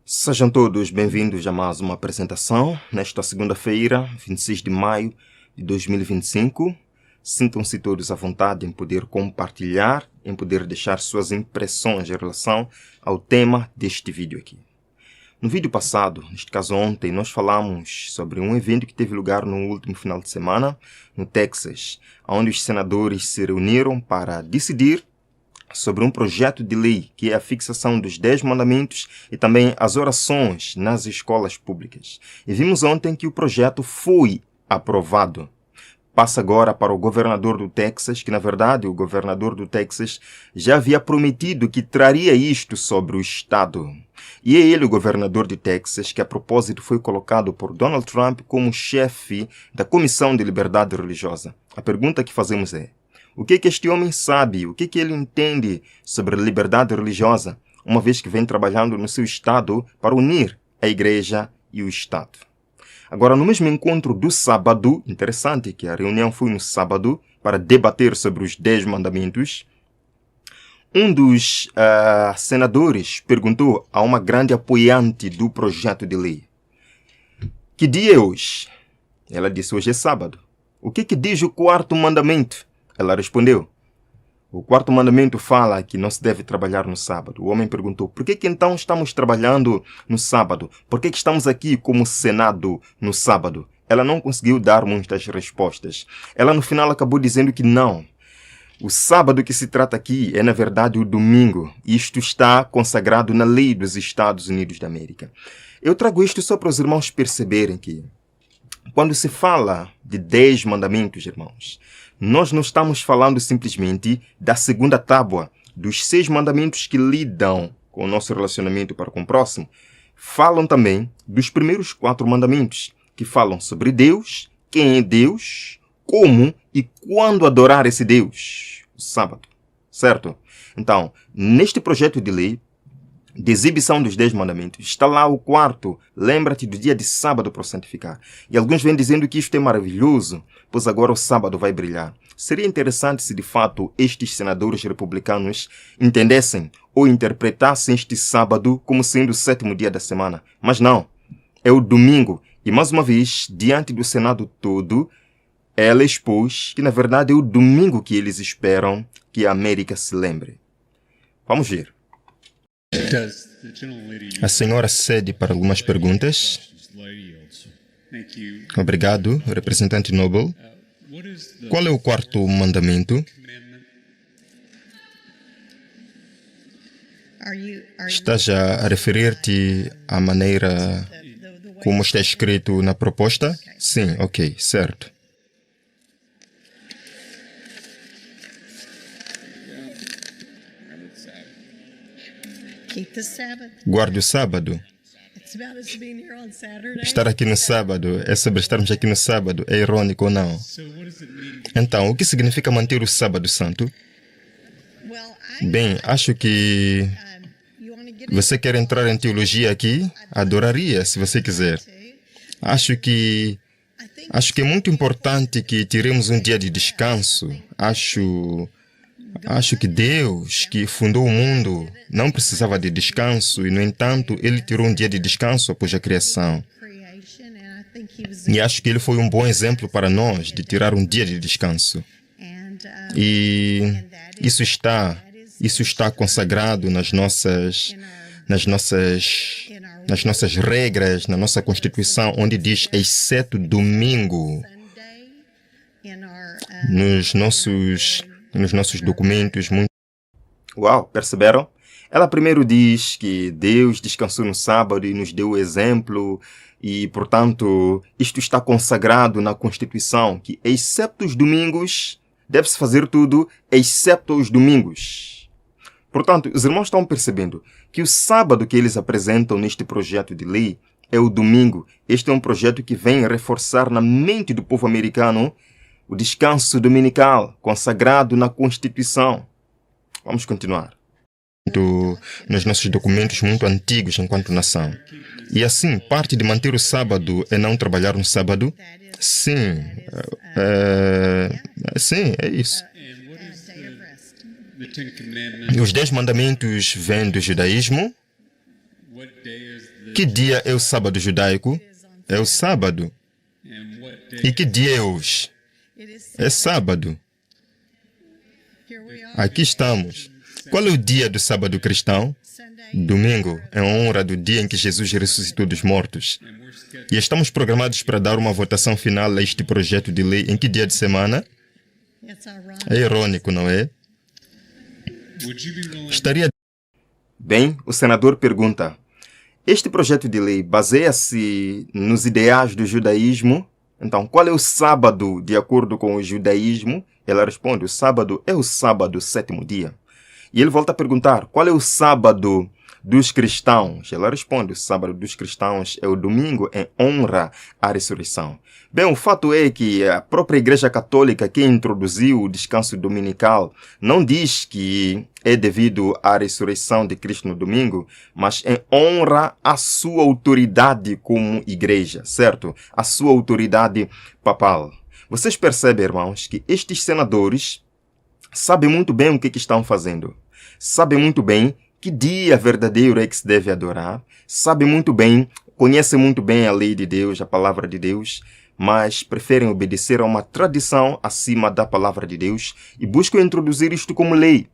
Sejam todos bem-vindos a mais uma apresentação nesta segunda-feira, 26 de maio de 2025. Sintam-se todos à vontade em poder compartilhar, em poder deixar suas impressões em relação ao tema deste vídeo aqui. No vídeo passado, neste caso ontem, nós falamos sobre um evento que teve lugar no último final de semana, no Texas, onde os senadores se reuniram para decidir sobre um projeto de lei que é a fixação dos 10 mandamentos e também as orações nas escolas públicas. E vimos ontem que o projeto foi aprovado. Passa agora para o governador do Texas, que na verdade o governador do Texas já havia prometido que traria isto sobre o estado. E é ele, o governador de Texas, que a propósito foi colocado por Donald Trump como chefe da Comissão de Liberdade Religiosa. A pergunta que fazemos é: o que este homem sabe? O que ele entende sobre a liberdade religiosa, uma vez que vem trabalhando no seu estado para unir a igreja e o estado? Agora, no mesmo encontro do sábado, interessante que a reunião foi no sábado para debater sobre os 10 mandamentos, um dos senadores perguntou a uma grande apoiante do projeto de lei: que dia é hoje? Ela disse: hoje é sábado. O que diz o quarto mandamento? Ela respondeu: o quarto mandamento fala que não se deve trabalhar no sábado. O homem perguntou: por que então estamos trabalhando no sábado? Por que estamos aqui como Senado no sábado? Ela não conseguiu dar muitas respostas. Ela no final acabou dizendo que não. O sábado que se trata aqui é na verdade o domingo. Isto está consagrado na lei dos Estados Unidos da América. Eu trago isto só para os irmãos perceberem que quando se fala de 10 mandamentos, irmãos, nós não estamos falando simplesmente da segunda tábua, dos 6 mandamentos que lidam com o nosso relacionamento para com o próximo. Falam também dos primeiros 4 mandamentos, que falam sobre Deus, quem é Deus, como e quando adorar esse Deus, o sábado, certo? Então, neste projeto de lei de exibição dos 10 mandamentos, está lá o quarto: lembra-te do dia de sábado para o santificar. E alguns vêm dizendo que isto é maravilhoso, pois agora o sábado vai brilhar. Seria interessante se de fato estes senadores republicanos entendessem ou interpretassem este sábado como sendo o 7º dia da semana. Mas não, é o domingo. E mais uma vez, diante do Senado todo, ela expôs que na verdade é o domingo que eles esperam que a América se lembre. Vamos ver. A senhora cede para algumas perguntas. Obrigado, representante Noble. Qual é o quarto mandamento? Estás a referir-te à maneira como está escrito na proposta? Sim, ok, certo. Guarde o sábado. Estar aqui no sábado é sobre estarmos aqui no sábado. É irônico ou não? Então, o que significa manter o sábado santo? Bem, acho que você quer entrar em teologia aqui? Adoraria, se você quiser. Acho que é muito importante que tiremos um dia de descanso. Acho que Deus, que fundou o mundo, não precisava de descanso e, no entanto, Ele tirou um dia de descanso após a criação. E acho que Ele foi um bom exemplo para nós de tirar um dia de descanso. E isso está consagrado nas nossas regras, na nossa Constituição, onde diz exceto domingo. Nos nossos documentos. Uau, perceberam? Ela primeiro diz que Deus descansou no sábado e nos deu o exemplo e, portanto, isto está consagrado na Constituição, que excepto os domingos, deve-se fazer tudo excepto os domingos. Portanto, os irmãos estão percebendo que o sábado que eles apresentam neste projeto de lei é o domingo. Este é um projeto que vem reforçar na mente do povo americano o descanso dominical, consagrado na Constituição. Vamos continuar. Nos nossos documentos muito antigos enquanto nação. E assim, parte de manter o sábado é não trabalhar no sábado? Sim. Sim, é isso. Os 10 mandamentos vêm do judaísmo. Que dia é o sábado judaico? É o sábado. E que dia é hoje? É sábado. Aqui estamos. Qual é o dia do sábado cristão? Domingo, em honra do dia em que Jesus ressuscitou dos mortos. E estamos programados para dar uma votação final a este projeto de lei em que dia de semana? É irônico, não é? Estaria... Bem, o senador pergunta: este projeto de lei baseia-se nos ideais do judaísmo? Então, qual é o sábado de acordo com o judaísmo? Ela responde: o sábado é o sábado, sétimo dia. E ele volta a perguntar: qual é o sábado dos cristãos? Ela responde: o sábado dos cristãos é o domingo em honra à ressurreição. Bem, o fato é que a própria Igreja Católica, que introduziu o descanso dominical, não diz que é devido à ressurreição de Cristo no domingo, mas em honra à sua autoridade como igreja, certo? A sua autoridade papal. Vocês percebem, irmãos, que estes senadores sabem muito bem o que estão fazendo. Sabem muito bem que dia verdadeiro é que se deve adorar. Sabem muito bem, conhecem muito bem a lei de Deus, a palavra de Deus, mas preferem obedecer a uma tradição acima da palavra de Deus e buscam introduzir isto como lei.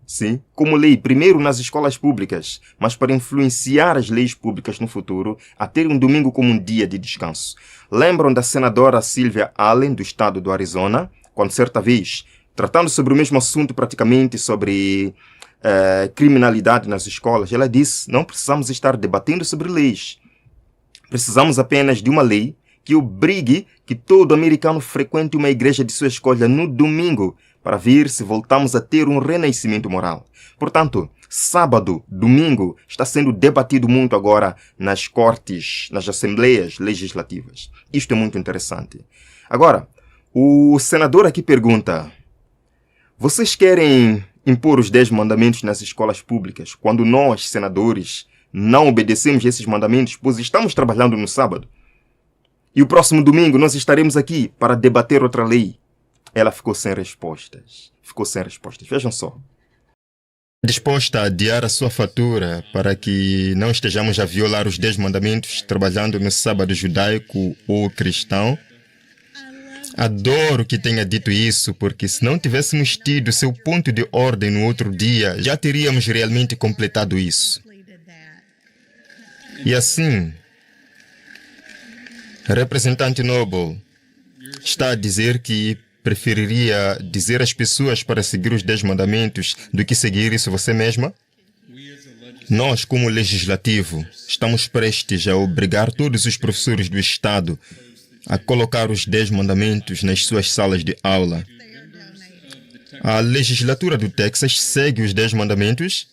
Sim, como lei, primeiro nas escolas públicas, mas para influenciar as leis públicas no futuro a ter um domingo como um dia de descanso. Lembram da senadora Sylvia Allen, do estado do Arizona, quando certa vez, tratando sobre o mesmo assunto praticamente, sobre criminalidade nas escolas, ela disse: não precisamos estar debatendo sobre leis. Precisamos apenas de uma lei que obrigue que todo americano frequente uma igreja de sua escolha no domingo para ver se voltamos a ter um renascimento moral. Portanto, sábado, domingo, está sendo debatido muito agora nas cortes, nas assembleias legislativas. Isto é muito interessante. Agora, o senador aqui pergunta: vocês querem impor os 10 mandamentos nas escolas públicas quando nós, senadores, não obedecemos esses mandamentos, pois estamos trabalhando no sábado? E o próximo domingo nós estaremos aqui para debater outra lei. Ela ficou sem respostas. Vejam só. Disposta a adiar a sua fatura para que não estejamos a violar os 10 mandamentos trabalhando no sábado judaico ou cristão? Adoro que tenha dito isso, porque se não tivéssemos tido seu ponto de ordem no outro dia, já teríamos realmente completado isso. E assim, representante Noble está a dizer que preferiria dizer às pessoas para seguir os 10 mandamentos do que seguir isso você mesma? Nós, como legislativo, estamos prestes a obrigar todos os professores do Estado a colocar os 10 mandamentos nas suas salas de aula. A legislatura do Texas segue os 10 mandamentos?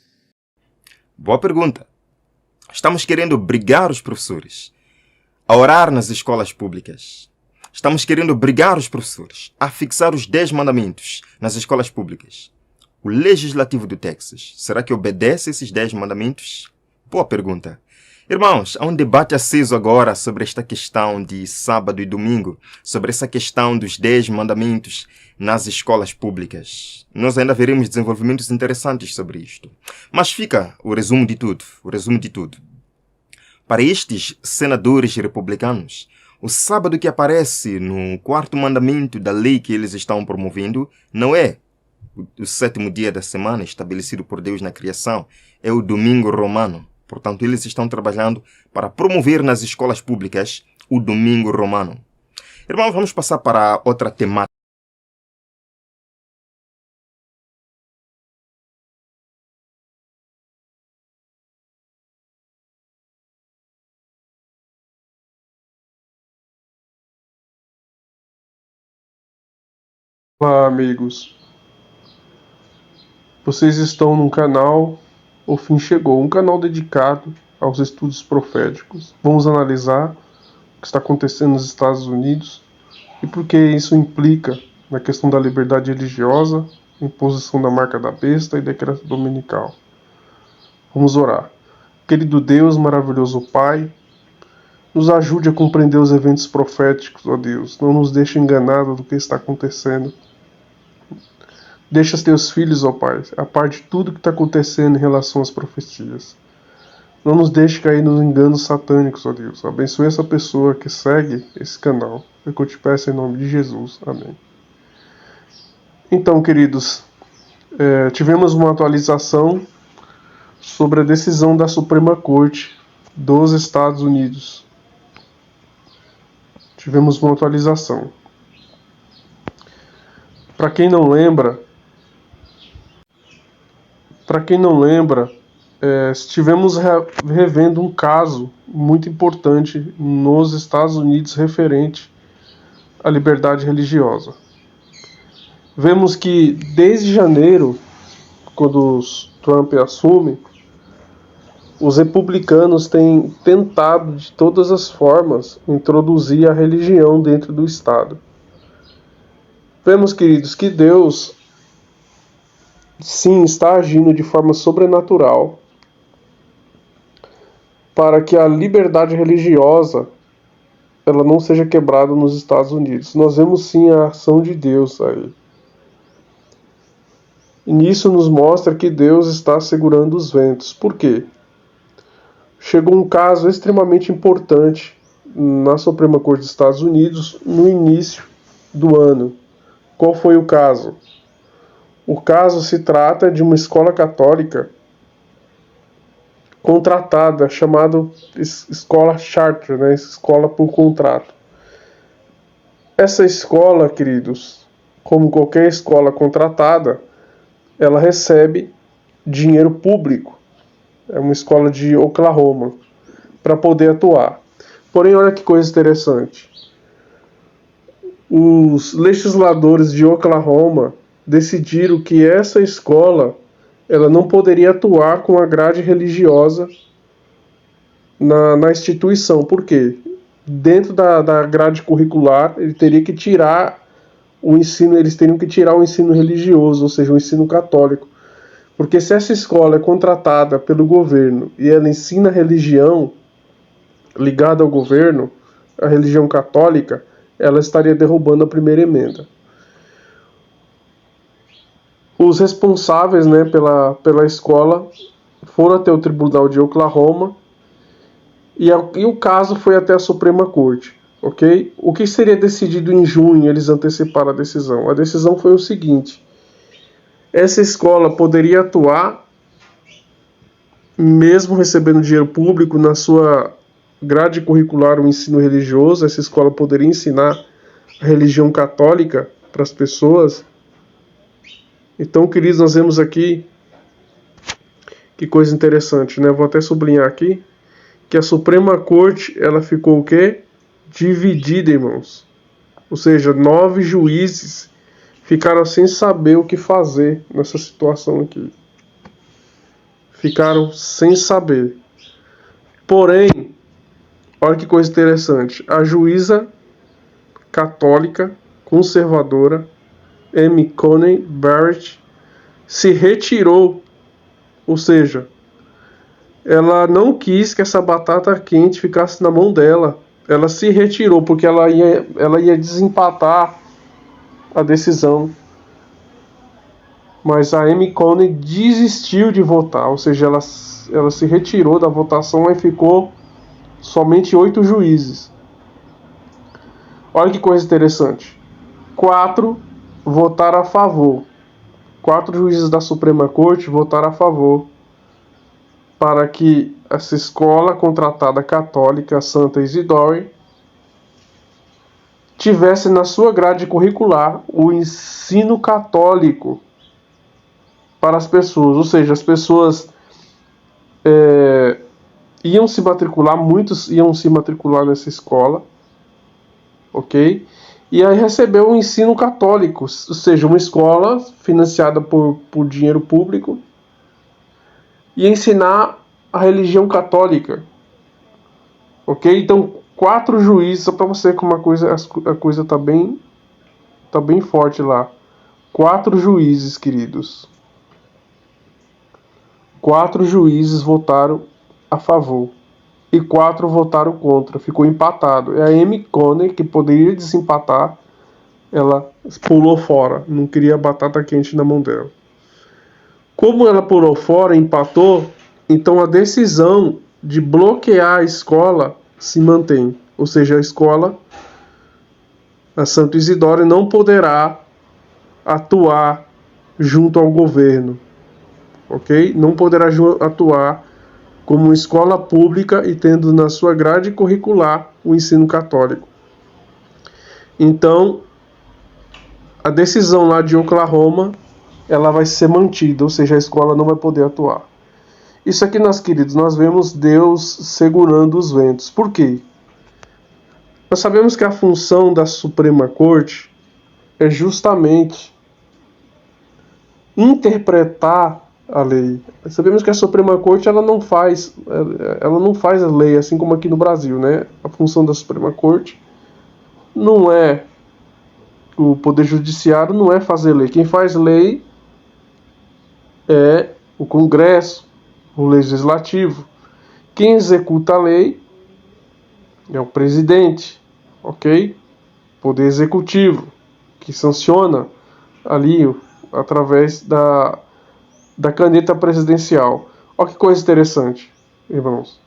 Boa pergunta. Estamos querendo obrigar os professores a orar nas escolas públicas. Estamos querendo obrigar os professores a fixar os 10 mandamentos nas escolas públicas. O legislativo do Texas, será que obedece esses 10 mandamentos? Boa pergunta. Irmãos, há um debate aceso agora sobre esta questão de sábado e domingo, sobre essa questão dos 10 mandamentos nas escolas públicas. Nós ainda veremos desenvolvimentos interessantes sobre isto. Mas fica o resumo de tudo. Para estes senadores republicanos, o sábado que aparece no 4º mandamento da lei que eles estão promovendo não é o 7º dia da semana estabelecido por Deus na criação, é o domingo romano. Portanto, eles estão trabalhando para promover nas escolas públicas o domingo romano. Irmãos, vamos passar para outra temática. Olá, amigos. Vocês estão num canal O Fim Chegou, um canal dedicado aos estudos proféticos. Vamos analisar o que está acontecendo nos Estados Unidos e por que isso implica na questão da liberdade religiosa, imposição da marca da besta e decreto dominical. Vamos orar. Querido Deus, maravilhoso Pai, nos ajude a compreender os eventos proféticos, ó Deus. Não nos deixe enganados do que está acontecendo. Deixa os teus filhos, ó Pai, a par de tudo que está acontecendo em relação às profecias. Não nos deixe cair nos enganos satânicos, ó Deus. Abençoe essa pessoa que segue esse canal. É o que eu te peço em nome de Jesus. Amém. Então, queridos, tivemos uma atualização sobre a decisão da Suprema Corte dos Estados Unidos. Tivemos uma atualização. Para quem não lembra, estivemos revendo um caso muito importante nos Estados Unidos referente à liberdade religiosa. Vemos que desde janeiro, quando Trump assume, os republicanos têm tentado de todas as formas introduzir a religião dentro do Estado. Vemos, queridos, que Deus sim está agindo de forma sobrenatural para que a liberdade religiosa ela não seja quebrada nos Estados Unidos. Nós vemos sim a ação de Deus aí. E nisso nos mostra que Deus está segurando os ventos. Por quê? Chegou um caso extremamente importante na Suprema Corte dos Estados Unidos no início do ano. Qual foi o caso? O caso se trata de uma escola católica contratada, chamada escola charter, né? Escola por contrato. Essa escola, queridos, como qualquer escola contratada, ela recebe dinheiro público. É uma escola de Oklahoma para poder atuar. Porém, olha que coisa interessante. Os legisladores de Oklahoma decidiram que essa escola ela não poderia atuar com a grade religiosa na instituição. Por quê? Dentro da grade curricular, ele teria que tirar o ensino, eles teriam que tirar o ensino religioso, ou seja, o ensino católico. Porque se essa escola é contratada pelo governo e ela ensina religião ligada ao governo, a religião católica, ela estaria derrubando a primeira emenda. Os responsáveis, né, pela escola foram até o Tribunal de Oklahoma e o caso foi até a Suprema Corte, ok? O que seria decidido em junho, eles anteciparam a decisão. A decisão foi o seguinte: essa escola poderia atuar, mesmo recebendo dinheiro público, na sua grade curricular, o ensino religioso. Essa escola poderia ensinar a religião católica para as pessoas. Então, queridos, nós vemos aqui que coisa interessante, né? Vou até sublinhar aqui que a Suprema Corte, ela ficou o quê? Dividida, irmãos. Ou seja, 9 juízes ficaram sem saber o que fazer nessa situação aqui. Ficaram sem saber. Porém, olha que coisa interessante. A juíza católica, conservadora, Amy Coney Barrett, se retirou. Ou seja, ela não quis que essa batata quente ficasse na mão dela. Ela se retirou porque ela ia desempatar a decisão. Mas a Amy Coney desistiu de votar, ou seja, ela se retirou da votação e ficou somente 8 juízes. Olha que coisa interessante. 4 votaram a favor. 4 juízes da Suprema Corte votaram a favor para que essa escola contratada católica, Santa Isidore, tivesse na sua grade curricular o ensino católico para as pessoas. Ou seja, as pessoas iam se matricular, muitos iam se matricular nessa escola, ok? E aí recebeu o ensino católico, ou seja, uma escola financiada por dinheiro público, e ensinar a religião católica, ok? Então, 4 juízes, só para você ver como a coisa tá bem forte lá. 4 juízes, queridos. 4 juízes votaram a favor e 4 votaram contra. Ficou empatado. E a Amy Coney, que poderia desempatar, ela pulou fora. Não queria batata quente na mão dela. Como ela pulou fora, empatou, então a decisão de bloquear a escola se mantém. Ou seja, a escola, a Santo Isidório, não poderá atuar junto ao governo, ok? Não poderá atuar como escola pública e tendo na sua grade curricular o ensino católico. Então, a decisão lá de Oklahoma, ela vai ser mantida, ou seja, a escola não vai poder atuar. Isso aqui, meus queridos, nós vemos Deus segurando os ventos. Por quê? Nós sabemos que a função da Suprema Corte é justamente interpretar a lei. Sabemos que a Suprema Corte ela não faz a lei, assim como aqui no Brasil, né? A função da Suprema Corte não é o Poder Judiciário, não é fazer lei. Quem faz lei é o Congresso, o Legislativo. Quem executa a lei é o presidente, ok? Poder Executivo, que sanciona ali através da caneta presidencial. Olha que coisa interessante, irmãos.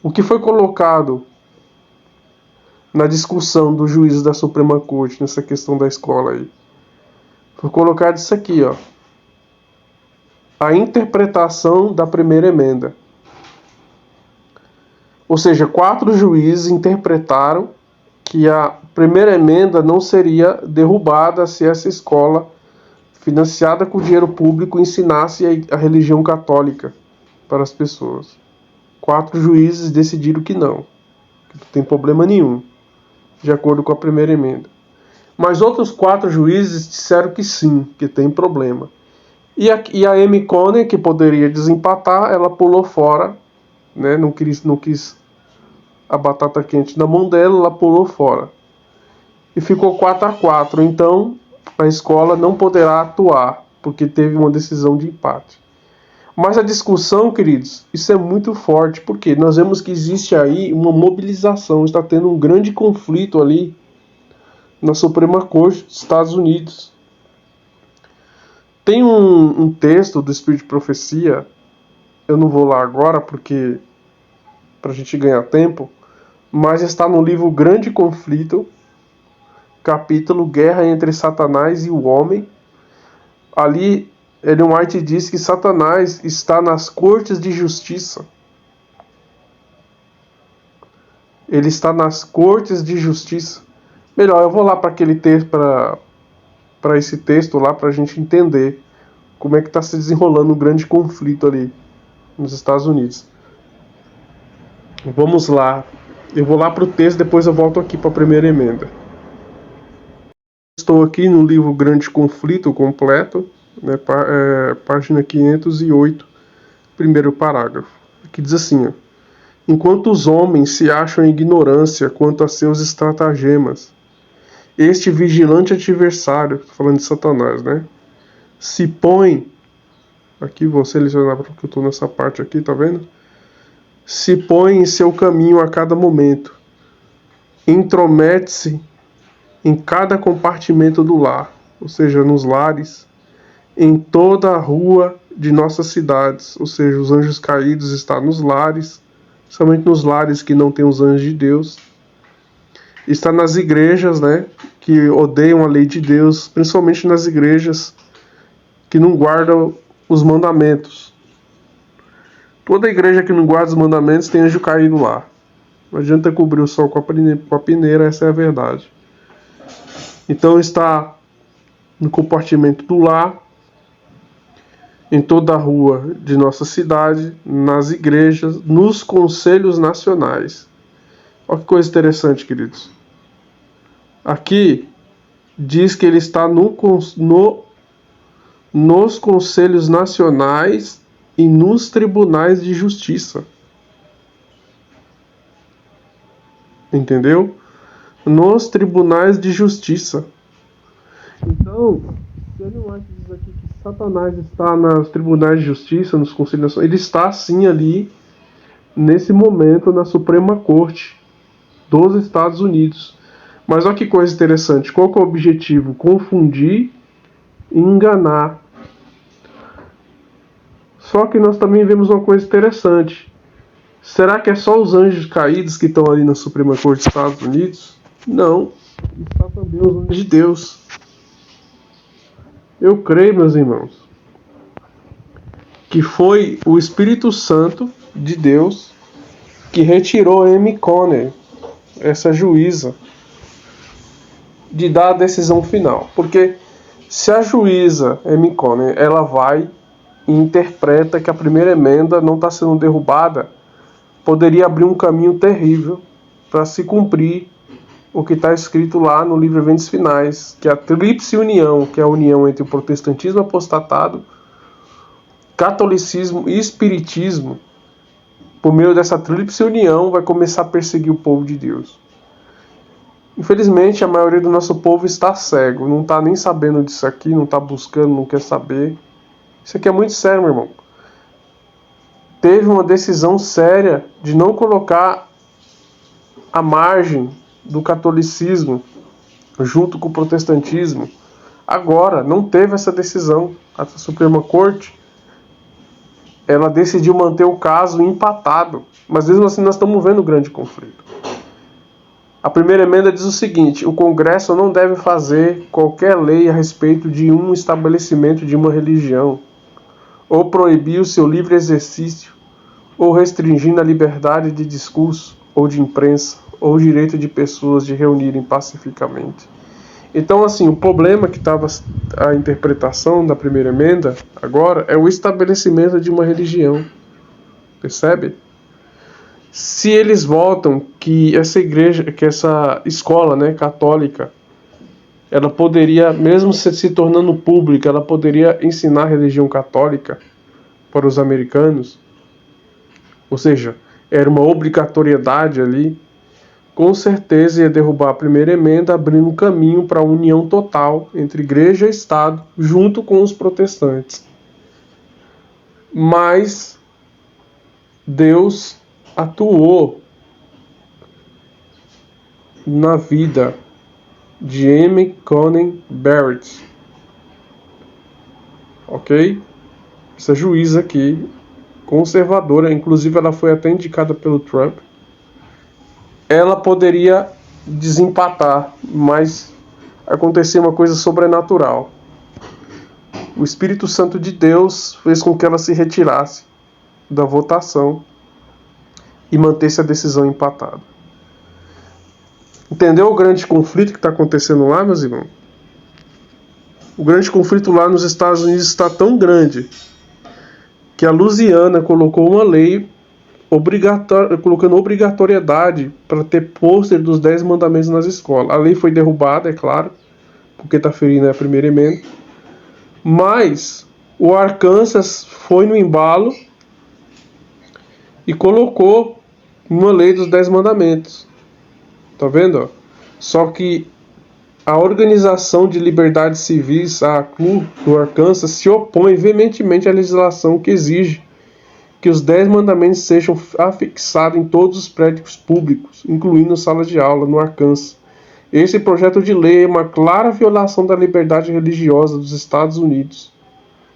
O que foi colocado na discussão do juiz da Suprema Corte nessa questão da escola aí? Foi colocado isso aqui, ó. A interpretação da primeira emenda. Ou seja, 4 juízes interpretaram que a primeira emenda não seria derrubada se essa escola, financiada com dinheiro público, ensinasse a religião católica para as pessoas. 4 juízes decidiram que não tem problema nenhum, de acordo com a primeira emenda. Mas outros 4 juízes disseram que sim, que tem problema. E a Amy Coney, que poderia desempatar, ela pulou fora, né? Não quis a batata quente na mão dela, ela pulou fora. E ficou 4-4. Então, a escola não poderá atuar, porque teve uma decisão de empate. Mas a discussão, queridos, isso é muito forte, porque nós vemos que existe aí uma mobilização, está tendo um grande conflito ali na Suprema Corte dos Estados Unidos. Tem um texto do Espírito de Profecia, eu não vou lá agora, porque para a gente ganhar tempo, mas está no livro Grande Conflito, capítulo Guerra entre Satanás e o Homem. Ali, Ellen White diz que Satanás está nas cortes de justiça. Ele está nas cortes de justiça. Melhor, eu vou lá para aquele texto, para esse texto lá, para a gente entender como é que está se desenrolando um grande conflito ali nos Estados Unidos. Vamos lá. Eu vou lá para o texto, depois eu volto aqui para a primeira emenda. Estou aqui no livro Grande Conflito completo, né, página 508, primeiro parágrafo. Aqui diz assim, ó: enquanto os homens se acham em ignorância quanto a seus estratagemas, este vigilante adversário, falando de Satanás, né, se põe, aqui vou selecionar porque eu estou nessa parte aqui, tá vendo? Se põe em seu caminho a cada momento, intromete-se em cada compartimento do lar, ou seja, nos lares, em toda a rua de nossas cidades, ou seja, os anjos caídos estão nos lares, somente nos lares que não tem os anjos de Deus. Está nas igrejas, né, que odeiam a lei de Deus, principalmente nas igrejas que não guardam os mandamentos. Toda igreja que não guarda os mandamentos tem anjo caído lá. Não adianta cobrir o sol com a peneira, essa é a verdade. Então está no compartimento do lar, em toda a rua de nossa cidade, nas igrejas, nos conselhos nacionais. Olha que coisa interessante, queridos. Aqui diz que ele está nos conselhos nacionais e nos tribunais de justiça. Entendeu? Nos tribunais de justiça. Então, se ele não diz aqui que Satanás está nos tribunais de justiça, nos conselhos nacionais, ele está sim ali, nesse momento, na Suprema Corte dos Estados Unidos. Mas olha que coisa interessante. Qual que é o objetivo? Confundir e enganar. Só que nós também vemos uma coisa interessante. Será que é só os anjos caídos que estão ali na Suprema Corte dos Estados Unidos? Não. Está também os anjos de Deus. Eu creio, meus irmãos, que foi o Espírito Santo de Deus que retirou Amy Coney, essa juíza, de dar a decisão final. Porque se a juíza Amy Coney, ela vai e interpreta que a primeira emenda não está sendo derrubada, poderia abrir um caminho terrível para se cumprir o que está escrito lá no livro Eventos Finais, que é a tríplice união, que é a união entre o protestantismo apostatado, catolicismo e espiritismo. Por meio dessa tríplice união vai começar a perseguir o povo de Deus. Infelizmente, a maioria do nosso povo está cego, não está nem sabendo disso aqui, não está buscando, não quer saber. Isso aqui é muito sério, meu irmão. Teve uma decisão séria de não colocar a margem do catolicismo junto com o protestantismo. Agora, não teve essa decisão. A Suprema Corte, ela decidiu manter o caso empatado. Mas mesmo assim nós estamos vendo um grande conflito. A primeira emenda diz o seguinte: o Congresso não deve fazer qualquer lei a respeito de um estabelecimento de uma religião, ou proibir o seu livre exercício, ou restringindo a liberdade de discurso, ou de imprensa, ou o direito de pessoas de reunirem pacificamente. Então, assim, o problema que estava a interpretação da primeira emenda, agora, é o estabelecimento de uma religião. Percebe? Se eles votam que essa igreja, que essa escola, né, católica, ela poderia, mesmo se tornando pública, ela poderia ensinar a religião católica para os americanos, ou seja, era uma obrigatoriedade ali, com certeza ia derrubar a primeira emenda, abrindo um caminho para a união total entre igreja e Estado, junto com os protestantes. Mas Deus atuou na vida de Amy Coney Barrett, ok? Essa juíza aqui, conservadora, inclusive ela foi até indicada pelo Trump. Ela poderia desempatar, mas aconteceu uma coisa sobrenatural. O Espírito Santo de Deus fez com que ela se retirasse da votação e mantesse a decisão empatada. Entendeu o grande conflito que está acontecendo lá, meus irmãos? O grande conflito lá nos Estados Unidos está tão grande que a Louisiana colocou uma lei colocando obrigatoriedade para ter pôster dos 10 mandamentos nas escolas. A lei foi derrubada, é claro, porque está ferindo a primeira emenda. Mas o Arkansas foi no embalo e colocou uma lei dos 10 mandamentos. Tá vendo? Só que a Organização de Liberdades Civis, a ACLU, do Arkansas, se opõe veementemente à legislação que exige que os 10 mandamentos sejam afixados em todos os prédios públicos, incluindo salas de aula, no Arkansas. Esse projeto de lei é uma clara violação da liberdade religiosa dos Estados Unidos,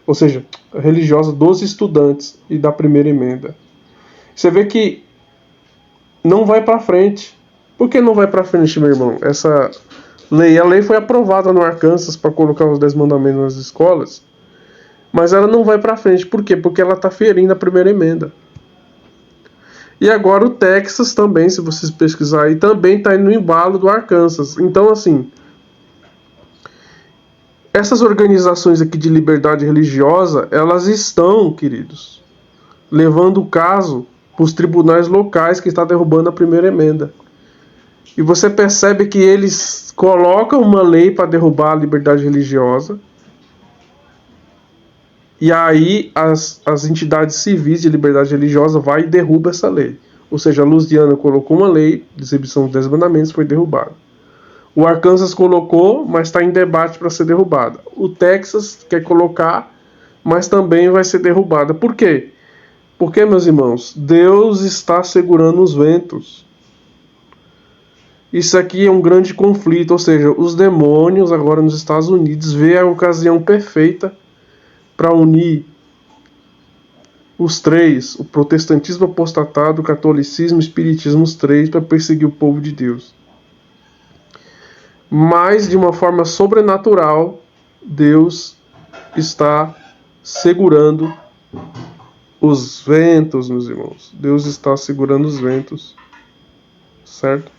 ou seja, religiosa dos estudantes e da primeira emenda. Você vê que não vai para frente. Por que não vai para frente, meu irmão? Essa lei, a lei foi aprovada no Arkansas para colocar os 10 mandamentos nas escolas, mas ela não vai para frente. Por quê? Porque ela está ferindo a primeira emenda. E agora o Texas também, se vocês pesquisarem, também está indo no embalo do Arkansas. Então, assim, essas organizações aqui de liberdade religiosa, elas estão, queridos, levando o caso para os tribunais locais que está derrubando a primeira emenda. E você percebe que eles colocam uma lei para derrubar a liberdade religiosa. E aí as entidades civis de liberdade religiosa vai e derruba essa lei. Ou seja, a Louisiana colocou uma lei de exibição dos 10 mandamentos, foi derrubada. O Arkansas colocou, mas está em debate para ser derrubada. O Texas quer colocar, mas também vai ser derrubada. Por quê? Porque, meus irmãos, Deus está segurando os ventos. Isso aqui é um grande conflito, ou seja, os demônios agora nos Estados Unidos vê a ocasião perfeita para unir os três, o protestantismo apostatado, o catolicismo, o espiritismo, os três, para perseguir o povo de Deus. Mas, de uma forma sobrenatural, Deus está segurando os ventos, meus irmãos. Deus está segurando os ventos. Certo?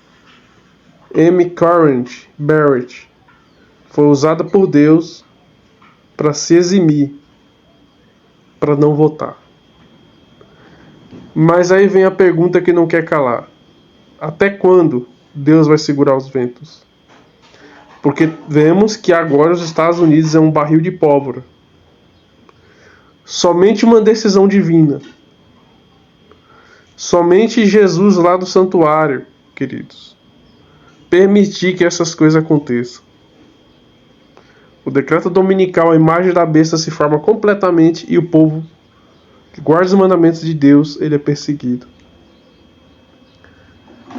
Amy Current Barrett foi usada por Deus para se eximir, para não votar. Mas aí vem a pergunta que não quer calar. Até quando Deus vai segurar os ventos? Porque vemos que agora os Estados Unidos é um barril de pólvora. Somente uma decisão divina. Somente Jesus lá do santuário, queridos, permitir que essas coisas aconteçam. O decreto dominical, a imagem da besta se forma completamente e o povo que guarda os mandamentos de Deus, ele é perseguido.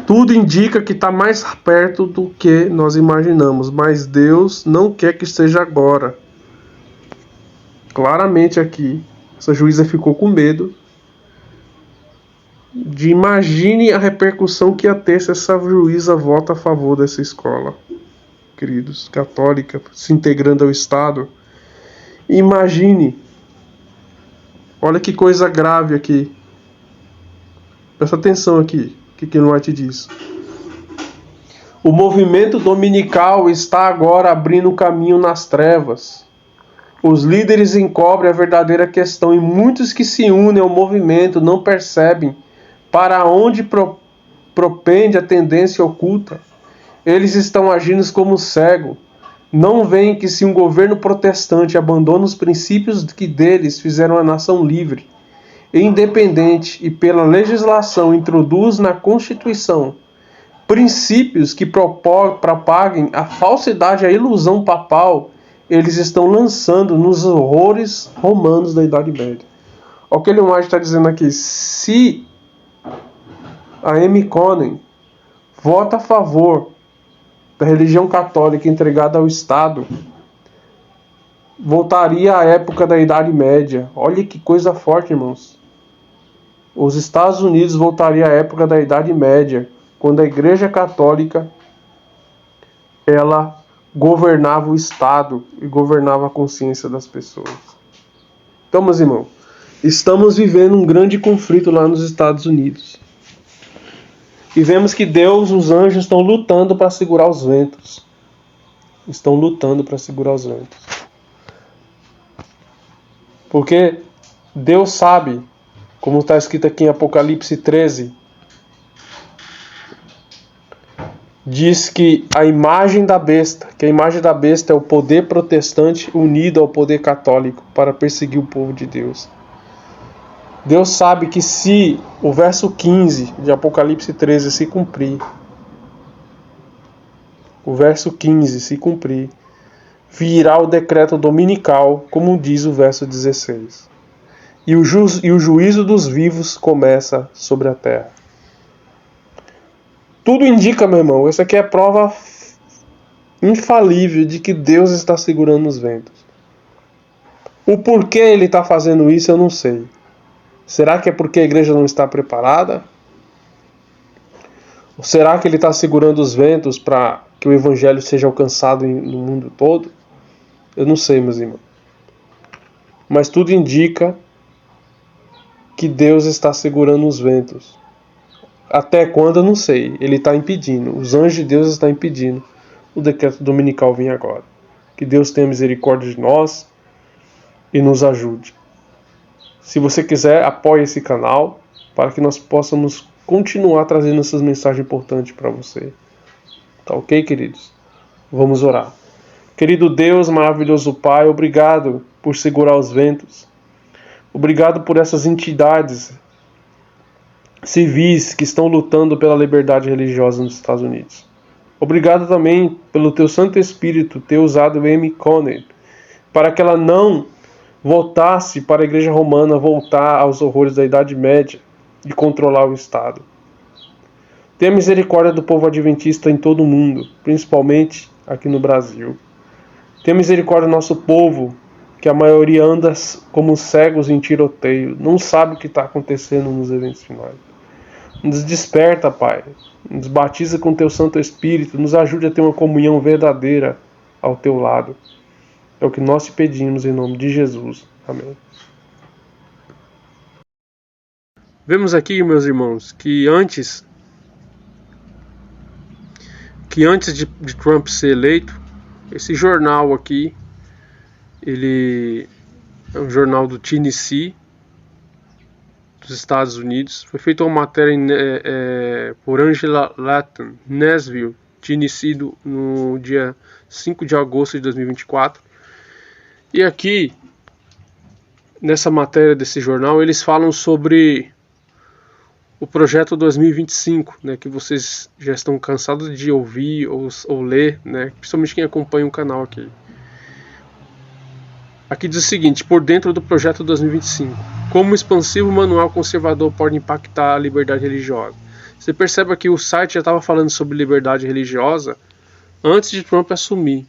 Tudo indica que está mais perto do que nós imaginamos, mas Deus não quer que esteja agora. Claramente aqui, essa juíza ficou com medo de imagine a repercussão que ia ter se essa juíza vota a favor dessa escola. Queridos, católica, se integrando ao Estado. Imagine. Olha que coisa grave aqui. Presta atenção aqui. O que Ellen White diz? O movimento dominical está agora abrindo caminho nas trevas. Os líderes encobrem a verdadeira questão e muitos que se unem ao movimento não percebem para onde propende a tendência oculta. Eles estão agindo como cegos. Não veem que se um governo protestante abandona os princípios que deles fizeram a nação livre, independente e pela legislação introduz na Constituição princípios que propaguem a falsidade e a ilusão papal, eles estão lançando nos horrores romanos da Idade Média. Olha o que Ellen White está dizendo aqui. Se a Amy Coney vota a favor da religião católica entregada ao Estado, voltaria à época da Idade Média. Olha que coisa forte, irmãos. Os Estados Unidos voltaria à época da Idade Média, quando a Igreja Católica ela governava o Estado e governava a consciência das pessoas. Então, meus irmãos, estamos vivendo um grande conflito lá nos Estados Unidos. E vemos que Deus, os anjos, estão lutando para segurar os ventos. Estão lutando para segurar os ventos. Porque Deus sabe, como está escrito aqui em Apocalipse 13, diz que a imagem da besta, que a imagem da besta é o poder protestante unido ao poder católico para perseguir o povo de Deus. Deus sabe que se o verso 15 de Apocalipse 13 se cumprir, o verso 15 se cumprir, virá o decreto dominical, como diz o verso 16. E o juízo dos vivos começa sobre a terra. Tudo indica, meu irmão, essa aqui é a prova infalível de que Deus está segurando os ventos. O porquê ele está fazendo isso eu não sei. Será que é porque a igreja não está preparada? Ou será que ele está segurando os ventos para que o evangelho seja alcançado no mundo todo? Eu não sei, meus irmãos. Mas tudo indica que Deus está segurando os ventos. Até quando eu não sei. Ele está impedindo. Os anjos de Deus estão impedindo o decreto dominical vir agora. Que Deus tenha misericórdia de nós e nos ajude. Se você quiser, apoie esse canal para que nós possamos continuar trazendo essas mensagens importantes para você. Tá ok, queridos? Vamos orar. Querido Deus, maravilhoso Pai, obrigado por segurar os ventos. Obrigado por essas entidades civis que estão lutando pela liberdade religiosa nos Estados Unidos. Obrigado também pelo Teu Santo Espírito ter usado Amy Coney para que ela não voltasse para a Igreja Romana, voltar aos horrores da Idade Média e controlar o Estado. Tenha misericórdia do povo adventista em todo o mundo, principalmente aqui no Brasil. Tenha misericórdia do nosso povo que a maioria anda como cegos em tiroteio, não sabe o que está acontecendo nos eventos finais. Nos desperta, Pai, nos batiza com Teu Santo Espírito, nos ajude a ter uma comunhão verdadeira ao Teu lado. É o que nós te pedimos em nome de Jesus. Amém. Vemos aqui, meus irmãos, que antes de Trump ser eleito, esse jornal aqui, ele é um jornal do Tennessee, dos Estados Unidos. Foi feita uma matéria por Angela Latton, Nashville, Tennessee, no dia 5 de agosto de 2024. E aqui, nessa matéria desse jornal, eles falam sobre o projeto 2025, né, que vocês já estão cansados de ouvir ou ler, né, principalmente quem acompanha o canal aqui. Aqui diz o seguinte: por dentro do projeto 2025, como o expansivo manual conservador pode impactar a liberdade religiosa. Você percebe que o site já estava falando sobre liberdade religiosa antes de Trump assumir.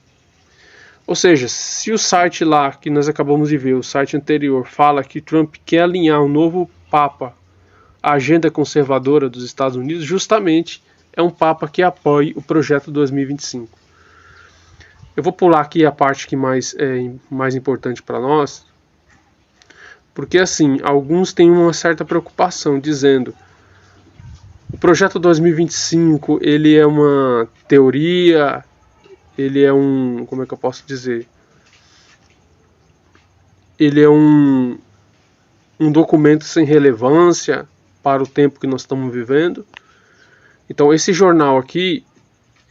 Ou seja, se o site lá que nós acabamos de ver, o site anterior, fala que Trump quer alinhar um novo Papa à agenda conservadora dos Estados Unidos, justamente é um Papa que apoie o projeto 2025. Eu vou pular aqui a parte que mais importante para nós, porque assim, alguns têm uma certa preocupação, dizendo o projeto 2025, ele é uma teoria, ele é um, como é que eu posso dizer? Ele é um documento sem relevância para o tempo que nós estamos vivendo. Então esse jornal aqui,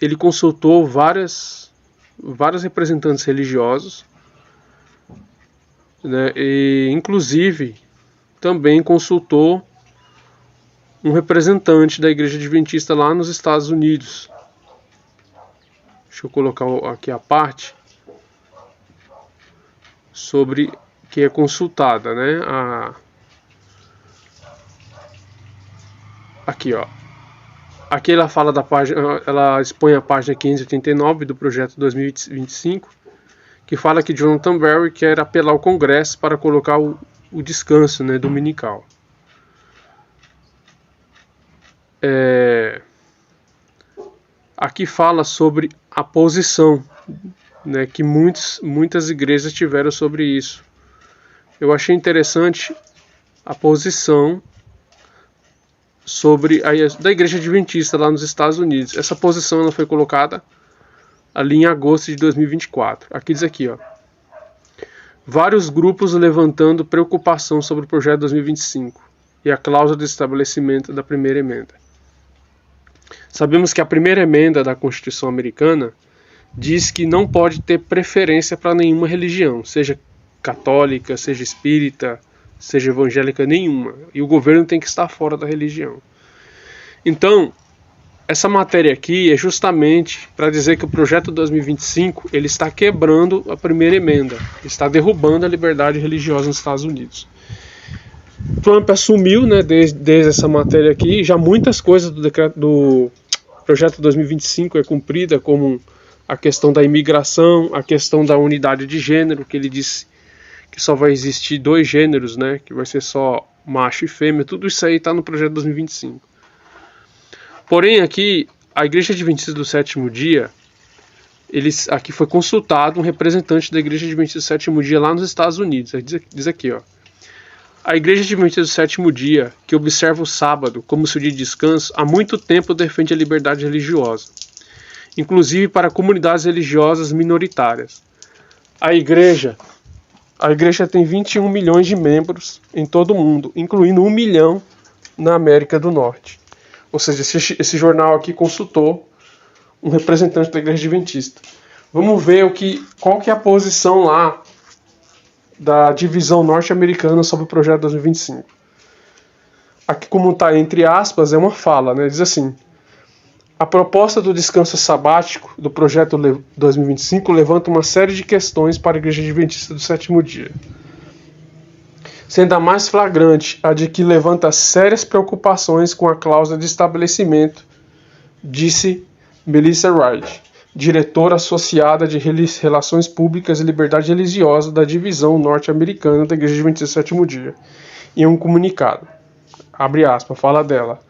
ele consultou vários representantes religiosos, né, e inclusive também consultou um representante da Igreja Adventista lá nos Estados Unidos. Deixa eu colocar aqui a parte sobre que é consultada, né? Aqui, ó. Aqui ela fala da página, ela expõe a página 589 do projeto 2025, que fala que Jonathan Berry quer apelar ao Congresso para colocar o descanso, né, dominical. Aqui fala sobre a posição, né, que muitas igrejas tiveram sobre isso. Eu achei interessante a posição da Igreja Adventista lá nos Estados Unidos. Essa posição ela foi colocada ali em agosto de 2024. Aqui diz aqui, ó. Vários grupos levantando preocupação sobre o projeto 2025 e a cláusula de estabelecimento da primeira emenda. Sabemos que a primeira emenda da Constituição Americana diz que não pode ter preferência para nenhuma religião, seja católica, seja espírita, seja evangélica, nenhuma. E o governo tem que estar fora da religião. Então, essa matéria aqui é justamente para dizer que o projeto 2025 ele está quebrando a primeira emenda, está derrubando a liberdade religiosa nos Estados Unidos. Trump assumiu, né, desde essa matéria aqui, já muitas coisas do projeto 2025 é cumprida, como a questão da imigração, a questão da unidade de gênero, que ele disse que só vai existir 2 gêneros, né, que vai ser só macho e fêmea. Tudo isso aí está no projeto 2025. Porém, aqui, a Igreja Adventista do Sétimo Dia, aqui foi consultado um representante da Igreja Adventista do Sétimo Dia lá nos Estados Unidos. Diz aqui, ó. A Igreja Adventista do Sétimo Dia, que observa o sábado como seu dia de descanso, há muito tempo defende a liberdade religiosa, inclusive para comunidades religiosas minoritárias. A igreja tem 21 milhões de membros em todo o mundo, incluindo 1 milhão na América do Norte. Ou seja, esse jornal aqui consultou um representante da Igreja Adventista. Vamos ver qual que é a posição lá da divisão norte-americana sobre o projeto 2025. Aqui, como está entre aspas, é uma fala, né? Diz assim: a proposta do descanso sabático do projeto 2025 levanta uma série de questões para a Igreja Adventista do Sétimo Dia, sendo a mais flagrante a de que levanta sérias preocupações com a cláusula de estabelecimento, disse Melissa Wright, diretora associada de Relações Públicas e Liberdade Religiosa da Divisão Norte-Americana da Igreja Adventista do Sétimo Dia, em um comunicado. Abre aspas, fala dela.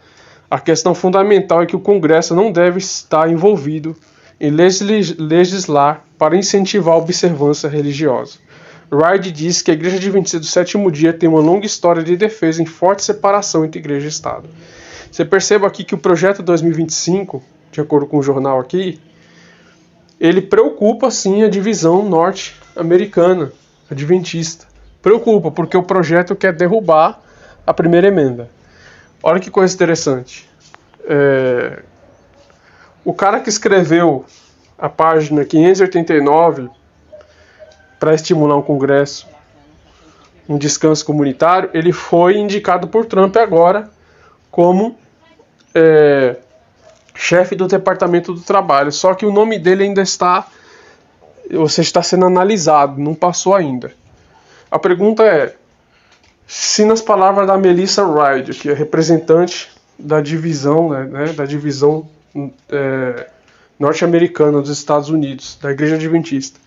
A questão fundamental é que o Congresso não deve estar envolvido em legislar para incentivar a observância religiosa. Wright diz que a Igreja Adventista do Sétimo Dia tem uma longa história de defesa em forte separação entre Igreja e Estado. Você perceba aqui que o projeto 2025, de acordo com o jornal aqui, ele preocupa sim a divisão norte-americana, adventista. Preocupa, porque o projeto quer derrubar a primeira emenda. Olha que coisa interessante. O cara que escreveu a página 589 para estimular um congresso, um descanso comunitário, ele foi indicado por Trump agora como chefe do Departamento do Trabalho. Só que o nome dele ainda está sendo analisado, não passou ainda. A pergunta é, se nas palavras da Melissa Wright, que é representante da divisão, da divisão norte-americana dos Estados Unidos, da Igreja Adventista,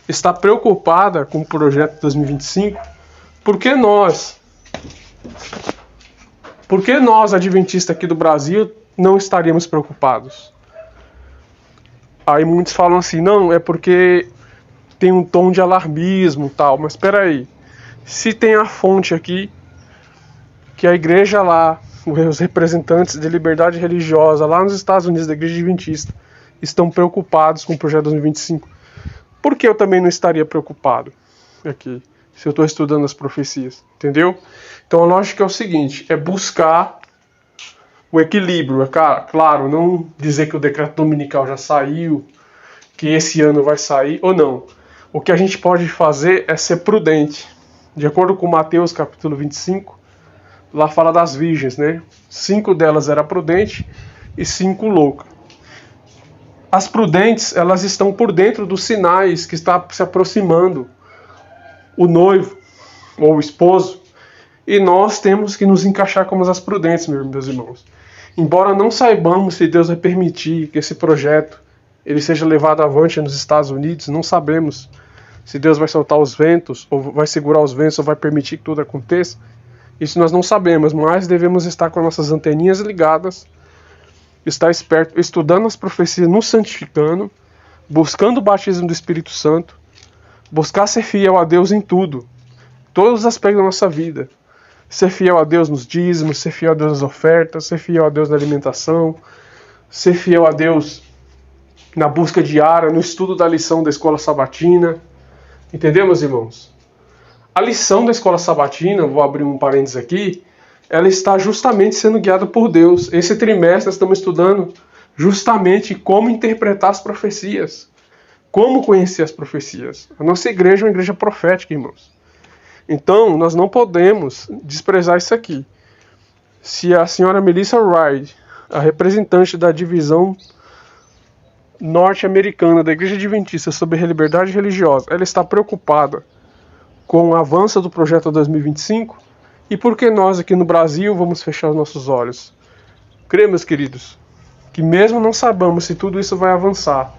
está preocupada com o projeto 2025, por que nós, adventistas aqui do Brasil, não estaríamos preocupados? Aí muitos falam assim, não, é porque tem um tom de alarmismo e tal, mas espera aí, se tem a fonte aqui, que a igreja lá, os representantes de liberdade religiosa lá nos Estados Unidos, da Igreja Adventista, estão preocupados com o projeto 2025, por que eu também não estaria preocupado aqui, se eu estou estudando as profecias, entendeu? Então a lógica é o seguinte, é buscar o equilíbrio, claro, não dizer que o decreto dominical já saiu, que esse ano vai sair, ou não. O que a gente pode fazer é ser prudente. De acordo com Mateus capítulo 25, lá fala das virgens, né? 5 delas eram prudentes e 5 loucas. As prudentes, elas estão por dentro dos sinais que está se aproximando o noivo ou o esposo, e nós temos que nos encaixar como as prudentes, meus irmãos. Embora não saibamos se Deus vai permitir que esse projeto ele seja levado avante nos Estados Unidos, não sabemos se Deus vai soltar os ventos, ou vai segurar os ventos, ou vai permitir que tudo aconteça. Isso nós não sabemos, mas devemos estar com nossas anteninhas ligadas, estar esperto, estudando as profecias, nos santificando, buscando o batismo do Espírito Santo, buscar ser fiel a Deus em tudo, todos os aspectos da nossa vida. Ser fiel a Deus nos dízimos, ser fiel a Deus nas ofertas, ser fiel a Deus na alimentação, ser fiel a Deus na busca diária, no estudo da lição da escola sabatina. Entendeu, meus irmãos? A lição da escola sabatina, vou abrir um parênteses aqui, ela está justamente sendo guiada por Deus. Esse trimestre nós estamos estudando justamente como interpretar as profecias, como conhecer as profecias. A nossa igreja é uma igreja profética, irmãos. Então, nós não podemos desprezar isso aqui. Se a senhora Melissa Wright, a representante da divisão norte-americana da Igreja Adventista sobre a liberdade religiosa, ela está preocupada com o avanço do projeto 2025, e por que nós aqui no Brasil vamos fechar os nossos olhos? Crê, meus queridos, que mesmo não saibamos se tudo isso vai avançar,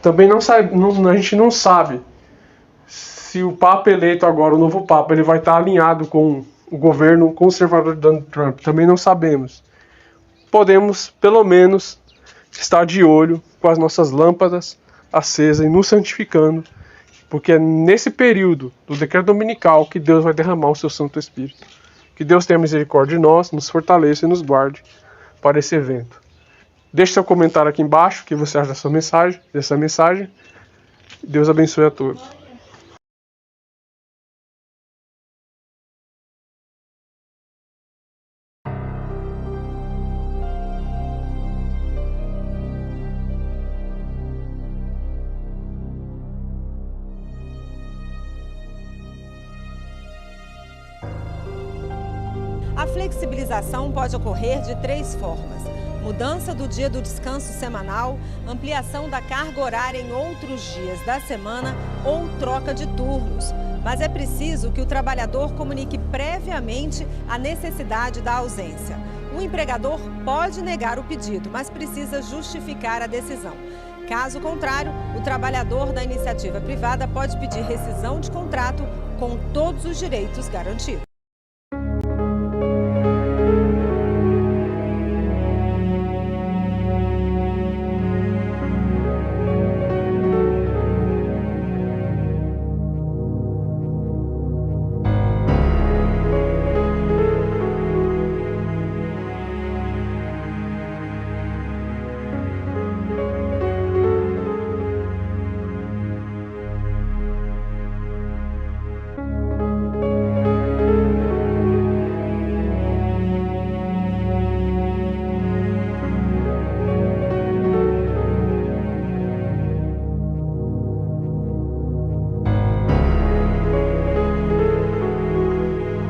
também a gente não sabe se o Papa eleito agora, o novo Papa, ele vai estar alinhado com o governo conservador de Donald Trump. Também não sabemos. Podemos, pelo menos, estar de olho com as nossas lâmpadas acesas e nos santificando, porque é nesse período do decreto dominical que Deus vai derramar o seu Santo Espírito. Que Deus tenha misericórdia de nós, nos fortaleça e nos guarde para esse evento. Deixe seu comentário aqui embaixo, o que você acha dessa mensagem. Deus abençoe a todos. A flexibilização pode ocorrer de 3 formas: mudança do dia do descanso semanal, ampliação da carga horária em outros dias da semana ou troca de turnos. Mas é preciso que o trabalhador comunique previamente a necessidade da ausência. O empregador pode negar o pedido, mas precisa justificar a decisão. Caso contrário, o trabalhador da iniciativa privada pode pedir rescisão de contrato com todos os direitos garantidos.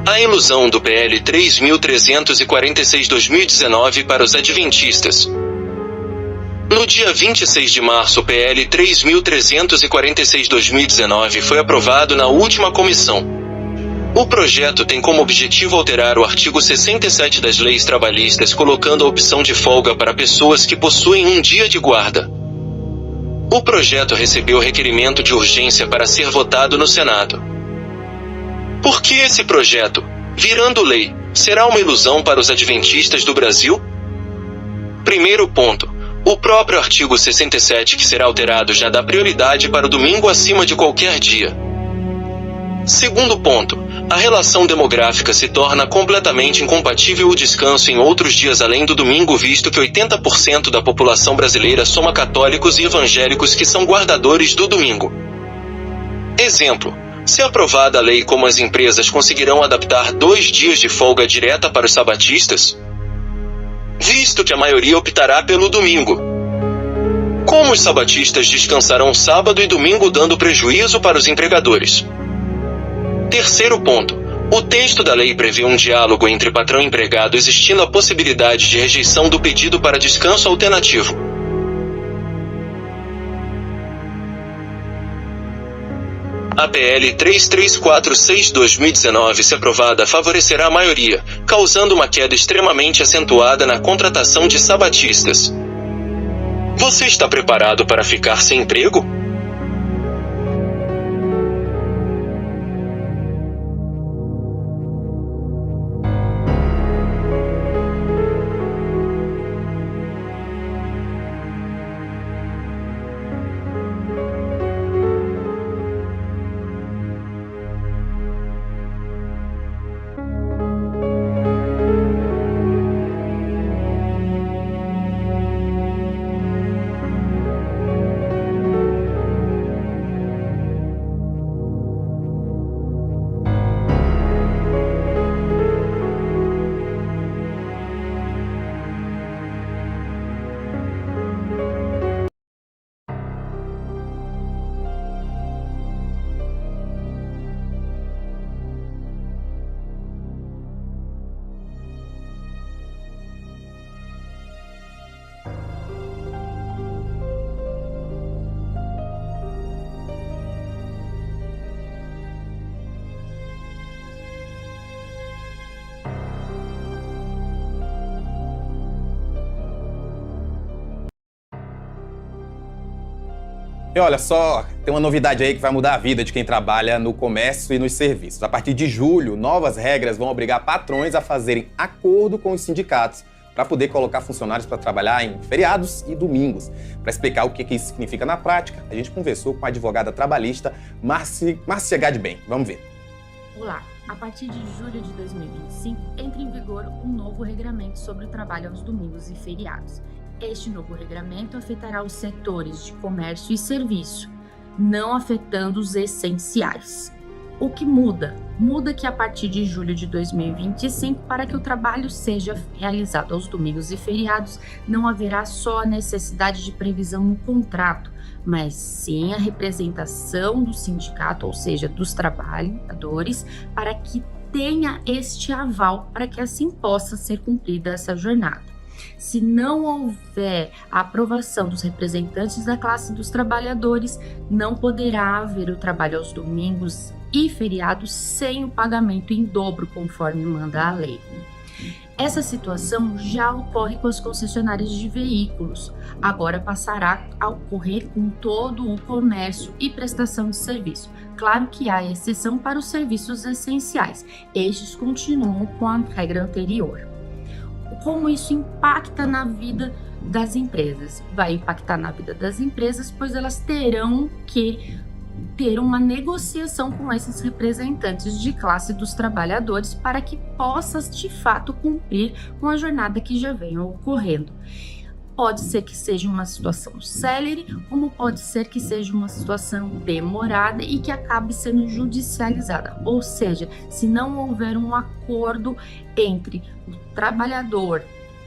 A ilusão do PL 3.346/2019 para os adventistas. No dia 26 de março, o PL 3.346/2019 foi aprovado na última comissão. O projeto tem como objetivo alterar o artigo 67 das leis trabalhistas, colocando a opção de folga para pessoas que possuem um dia de guarda. O projeto recebeu requerimento de urgência para ser votado no Senado. Por que esse projeto, virando lei, será uma ilusão para os adventistas do Brasil? Primeiro ponto. O próprio artigo 67 que será alterado já dá prioridade para o domingo acima de qualquer dia. Segundo ponto. A relação demográfica se torna completamente incompatível o descanso em outros dias além do domingo, visto que 80% da população brasileira soma católicos e evangélicos que são guardadores do domingo. Exemplo. Se aprovada a lei, como as empresas conseguirão adaptar 2 dias de folga direta para os sabatistas? Visto que a maioria optará pelo domingo. Como os sabatistas descansarão sábado e domingo, dando prejuízo para os empregadores? Terceiro ponto. O texto da lei prevê um diálogo entre patrão e empregado, existindo a possibilidade de rejeição do pedido para descanso alternativo. A PL 3346/2019, se aprovada, favorecerá a maioria, causando uma queda extremamente acentuada na contratação de sabatistas. Você está preparado para ficar sem emprego? E olha só, tem uma novidade aí que vai mudar a vida de quem trabalha no comércio e nos serviços. A partir de julho, novas regras vão obrigar patrões a fazerem acordo com os sindicatos para poder colocar funcionários para trabalhar em feriados e domingos. Para explicar o que isso significa na prática, a gente conversou com a advogada trabalhista Márcia Gadbem. Vamos ver. Olá, a partir de julho de 2025 entra em vigor um novo regramento sobre o trabalho aos domingos e feriados. Este novo regramento afetará os setores de comércio e serviço, não afetando os essenciais. O que muda? Muda que a partir de julho de 2025, para que o trabalho seja realizado aos domingos e feriados, não haverá só a necessidade de previsão no contrato, mas sim a representação do sindicato, ou seja, dos trabalhadores, para que tenha este aval para que assim possa ser cumprida essa jornada. Se não houver a aprovação dos representantes da classe dos trabalhadores, não poderá haver o trabalho aos domingos e feriados sem o pagamento em dobro, conforme manda a lei. Essa situação já ocorre com as concessionárias de veículos, agora passará a ocorrer com todo o comércio e prestação de serviço. Claro que há exceção para os serviços essenciais, estes continuam com a regra anterior. Como isso impacta na vida das empresas? Vai impactar na vida das empresas, pois elas terão que ter uma negociação com esses representantes de classe dos trabalhadores para que possa de fato cumprir com a jornada que já vem ocorrendo. Pode ser que seja uma situação célere, como pode ser que seja uma situação demorada e que acabe sendo judicializada. Ou seja, se não houver um acordo entre o trabalhador,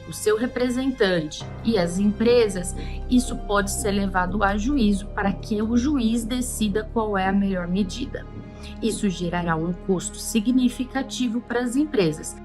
o seu representante e as empresas, isso pode ser levado a juízo para que o juiz decida qual é a melhor medida. Isso gerará um custo significativo para as empresas.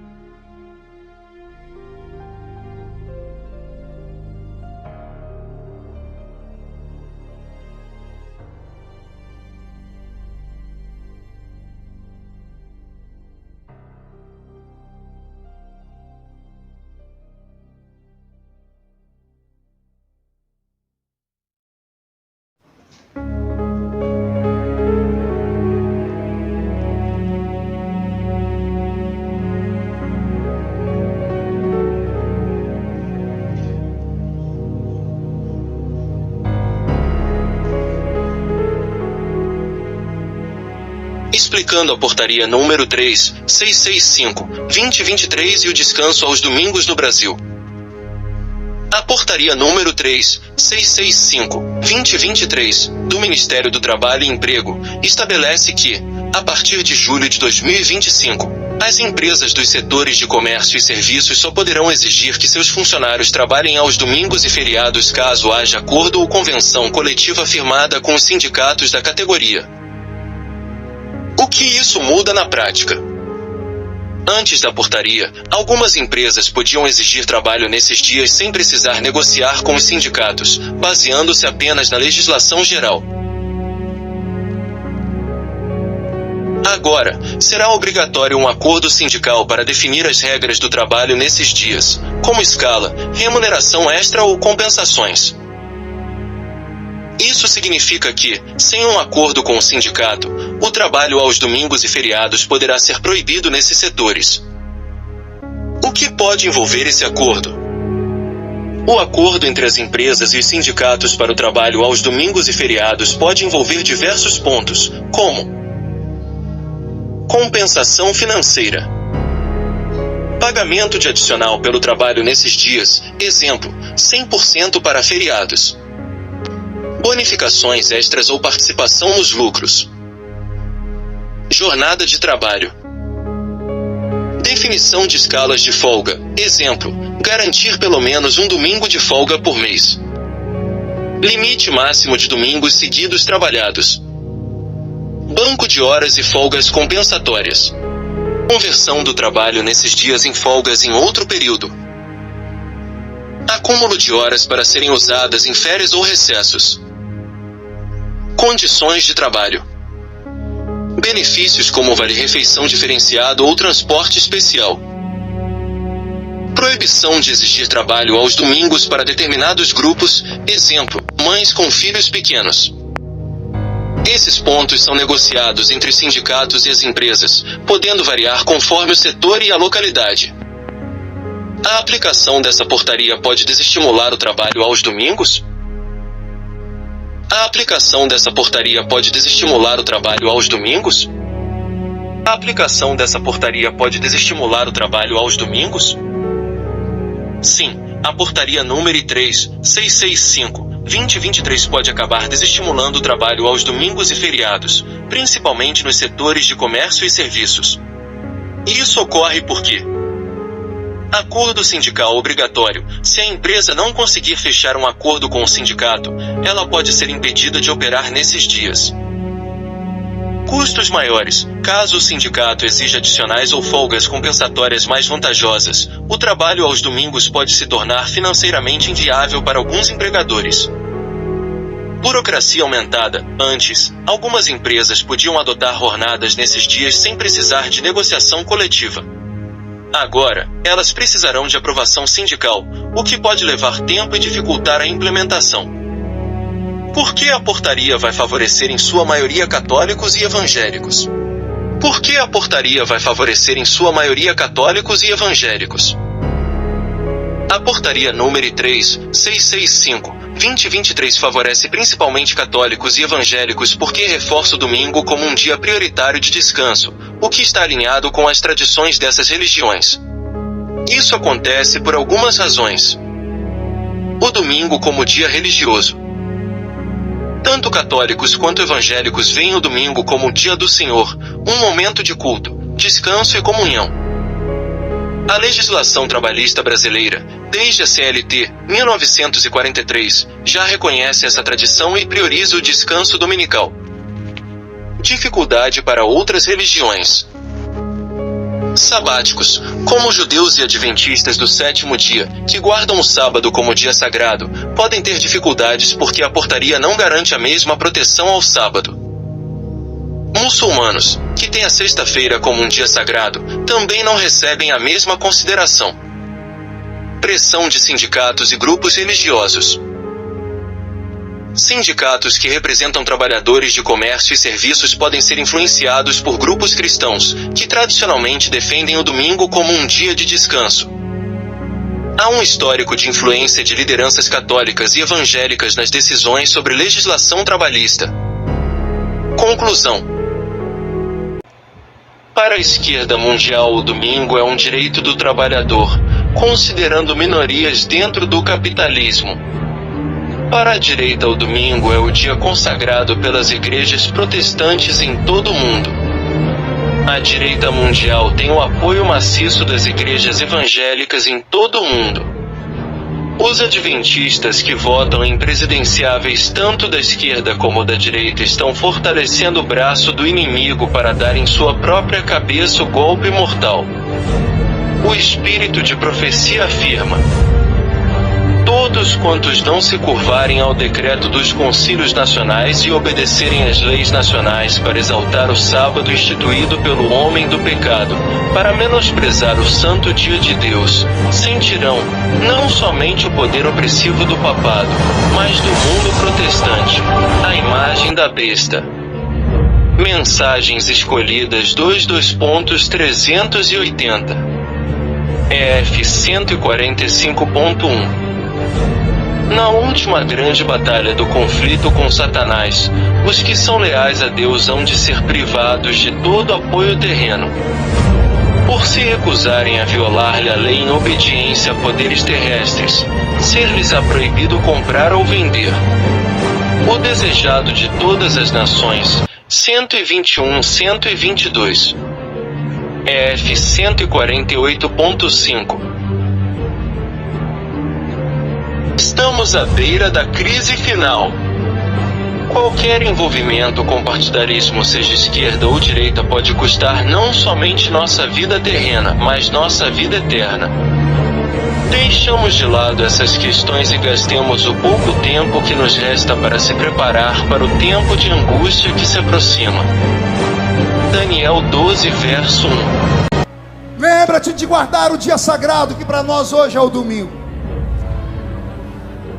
Explicando a portaria número 3665/2023 e o descanso aos domingos no Brasil. A portaria número 3665/2023 do Ministério do Trabalho e Emprego estabelece que, a partir de julho de 2025, as empresas dos setores de comércio e serviços só poderão exigir que seus funcionários trabalhem aos domingos e feriados caso haja acordo ou convenção coletiva firmada com os sindicatos da categoria. O que isso muda na prática? Antes da portaria, algumas empresas podiam exigir trabalho nesses dias sem precisar negociar com os sindicatos, baseando-se apenas na legislação geral. Agora, será obrigatório um acordo sindical para definir as regras do trabalho nesses dias, como escala, remuneração extra ou compensações. Isso significa que, sem um acordo com o sindicato, o trabalho aos domingos e feriados poderá ser proibido nesses setores. O que pode envolver esse acordo? O acordo entre as empresas e os sindicatos para o trabalho aos domingos e feriados pode envolver diversos pontos, como compensação financeira, pagamento de adicional pelo trabalho nesses dias, exemplo, 100% para feriados, bonificações extras ou participação nos lucros, jornada de trabalho, definição de escalas de folga, exemplo, garantir pelo menos um domingo de folga por mês, limite máximo de domingos seguidos trabalhados, banco de horas e folgas compensatórias, conversão do trabalho nesses dias em folgas em outro período, acúmulo de horas para serem usadas em férias ou recessos, condições de trabalho, benefícios como vale-refeição diferenciado ou transporte especial, proibição de exigir trabalho aos domingos para determinados grupos, exemplo, mães com filhos pequenos. Esses pontos são negociados entre os sindicatos e as empresas, podendo variar conforme o setor e a localidade. A aplicação dessa portaria pode desestimular o trabalho aos domingos? A aplicação dessa portaria pode desestimular o trabalho aos domingos? A aplicação dessa portaria pode desestimular o trabalho aos domingos? Sim, a portaria número 3665/2023 pode acabar desestimulando o trabalho aos domingos e feriados, principalmente nos setores de comércio e serviços. E isso ocorre porque acordo sindical obrigatório. Se a empresa não conseguir fechar um acordo com o sindicato, ela pode ser impedida de operar nesses dias. Custos maiores. Caso o sindicato exija adicionais ou folgas compensatórias mais vantajosas, o trabalho aos domingos pode se tornar financeiramente inviável para alguns empregadores. Burocracia aumentada. Antes, algumas empresas podiam adotar jornadas nesses dias sem precisar de negociação coletiva. Agora, elas precisarão de aprovação sindical, o que pode levar tempo e dificultar a implementação. Por que a portaria vai favorecer em sua maioria católicos e evangélicos? Por que a portaria vai favorecer em sua maioria católicos e evangélicos? A portaria número 3665/2023 favorece principalmente católicos e evangélicos porque reforça o domingo como um dia prioritário de descanso, o que está alinhado com as tradições dessas religiões. Isso acontece por algumas razões. O domingo como dia religioso. Tanto católicos quanto evangélicos veem o domingo como o dia do Senhor, um momento de culto, descanso e comunhão. A legislação trabalhista brasileira, desde a CLT, 1943, já reconhece essa tradição e prioriza o descanso dominical. Dificuldade para outras religiões. Sabáticos, como judeus e adventistas do sétimo dia, que guardam o sábado como dia sagrado, podem ter dificuldades porque a portaria não garante a mesma proteção ao sábado. Muçulmanos, que têm a sexta-feira como um dia sagrado, também não recebem a mesma consideração. Pressão de sindicatos e grupos religiosos. Sindicatos que representam trabalhadores de comércio e serviços podem ser influenciados por grupos cristãos, que tradicionalmente defendem o domingo como um dia de descanso. Há um histórico de influência de lideranças católicas e evangélicas nas decisões sobre legislação trabalhista. Conclusão. Para a esquerda mundial, o domingo é um direito do trabalhador, considerando minorias dentro do capitalismo. Para a direita, o domingo é o dia consagrado pelas igrejas protestantes em todo o mundo. A direita mundial tem o apoio maciço das igrejas evangélicas em todo o mundo. Os adventistas que votam em presidenciáveis tanto da esquerda como da direita estão fortalecendo o braço do inimigo para dar em sua própria cabeça o golpe mortal. O espírito de profecia afirma: todos quantos não se curvarem ao decreto dos concílios nacionais e obedecerem às leis nacionais para exaltar o sábado instituído pelo homem do pecado, para menosprezar o santo dia de Deus, sentirão, não somente o poder opressivo do papado, mas do mundo protestante, a imagem da besta. Mensagens escolhidas 2.380 EF 145.1. Na última grande batalha do conflito com Satanás, os que são leais a Deus hão de ser privados de todo apoio terreno. Por se recusarem a violar-lhe a lei em obediência a poderes terrestres, ser-lhes-á proibido comprar ou vender. O desejado de todas as nações, 121-122. EF 148.5. Estamos à beira da crise final. Qualquer envolvimento com partidarismo, seja esquerda ou direita, pode custar não somente nossa vida terrena, mas nossa vida eterna. Deixamos de lado essas questões e gastemos o pouco tempo que nos resta para se preparar para o tempo de angústia que se aproxima. Daniel 12, verso 1. Lembra-te de guardar o dia sagrado, que para nós hoje é o domingo.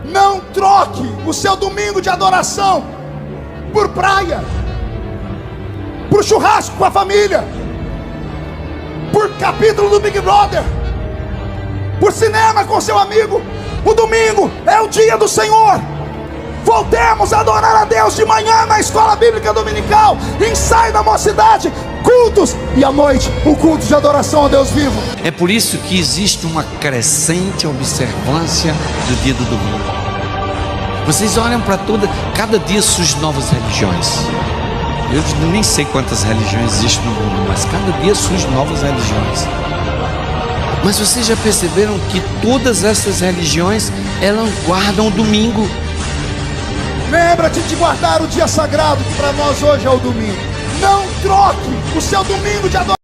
Não troque o seu domingo de adoração por praia, por churrasco com a família, por capítulo do Big Brother, por cinema com seu amigo. O domingo é o dia do Senhor. Voltemos a adorar a Deus de manhã na escola bíblica dominical, ensaio da mocidade, cultos, e à noite o culto de adoração a Deus vivo. É por isso que existe uma crescente observância do dia do domingo. Vocês olham para cada dia surgem novas religiões. Eu nem sei quantas religiões existem no mundo, mas cada dia surgem novas religiões. Mas vocês já perceberam que todas essas religiões, elas guardam o domingo. Lembra-te de guardar o dia sagrado, que para nós hoje é o domingo. Não troque o seu domingo de adoração.